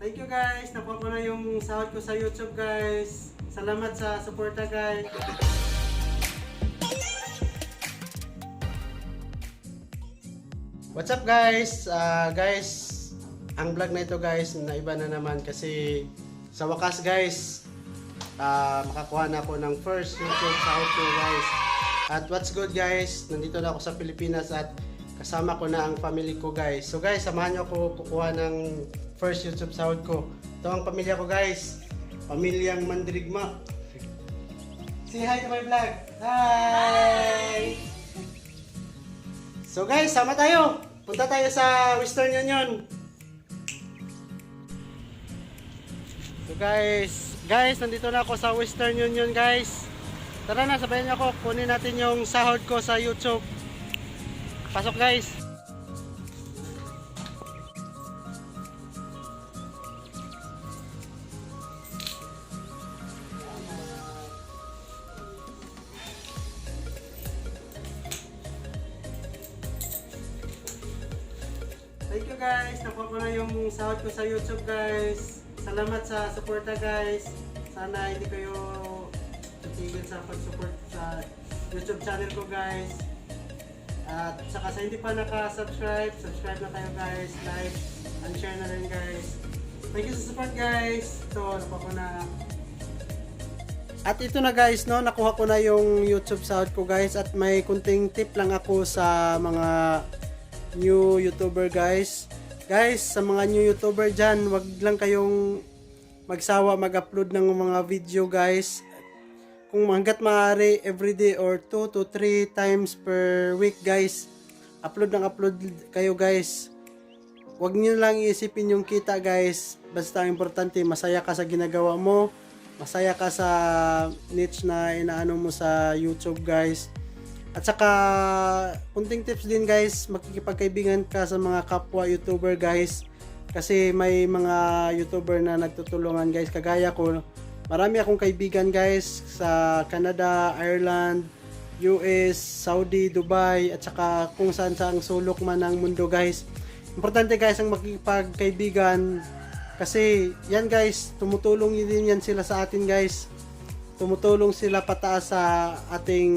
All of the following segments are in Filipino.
Thank you guys. Nakuha ko na yung sahod ko sa YouTube guys. Salamat sa suporta guys. What's up guys? Guys, ang vlog na ito guys, naiba na naman kasi sa wakas guys, makakuha na ako ng first YouTube sahod ko guys. At what's good guys, nandito na ako sa Pilipinas at kasama ko na ang family ko guys. So guys, samahan niyo ako kukuha ng first YouTube sahod ko. Ito ang pamilya ko guys, pamilyang Mandirigma. Say hi to my vlog. Hi! So guys, sama tayo. Punta tayo sa Western Union. So guys, nandito na ako sa Western Union guys. Tara na, sabayan niyo ako. Kunin natin yung sahod ko sa YouTube. Pasok guys. Thank you guys. Nakuha ko na yung sahod ko sa YouTube guys. Salamat sa suporta guys. Sana hindi kayo titigil sa pag-support sa YouTube channel ko guys. At saka sa hindi pa naka-subscribe, subscribe na kayo guys. Like and share na rin guys. Thank you sa support guys. So, nakuha ko na. At ito na guys, no, nakuha ko na yung YouTube sahod ko guys. At may kunting tip lang ako sa mga new YouTuber guys. Guys, sa mga new YouTuber dyan, wag lang kayong magsawa mag-upload ng mga video guys. Kung hanggat maaari, everyday or 2 to 3 times per week guys, upload kayo guys. Wag niyo lang iisipin yung kita guys. Basta ang importante, masaya ka sa ginagawa mo, masaya ka sa niche na inaano mo sa YouTube guys. At saka, kunting tips din guys, makikipagkaibigan ka sa mga kapwa YouTuber guys. Kasi may mga YouTuber na nagtutulungan guys, kagaya ko. Marami akong kaibigan guys sa Canada, Ireland, US, Saudi, Dubai, at saka kung saan saang sulok man ng mundo guys. Importante guys ang makikipagkaibigan kasi yan guys, tumutulong din yan sila sa atin guys. Tumutulong sila pataas sa ating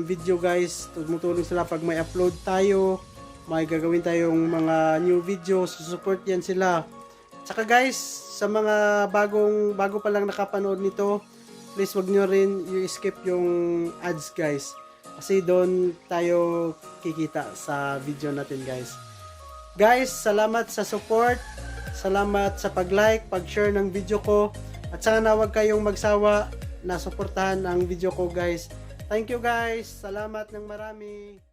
video guys. Tumutulong sila pag may upload tayo, may gagawin tayong mga new videos, support yan sila. Saka guys, sa mga bago pa lang nakapanood nito, please wag nyo rin i-skip yung ads guys. Kasi doon tayo kikita sa video natin guys. Guys, salamat sa support. Salamat sa pag-like, pag-share ng video ko. At sana wag kayong magsawa na suportahan ang video ko guys. Thank you guys. Salamat ng marami.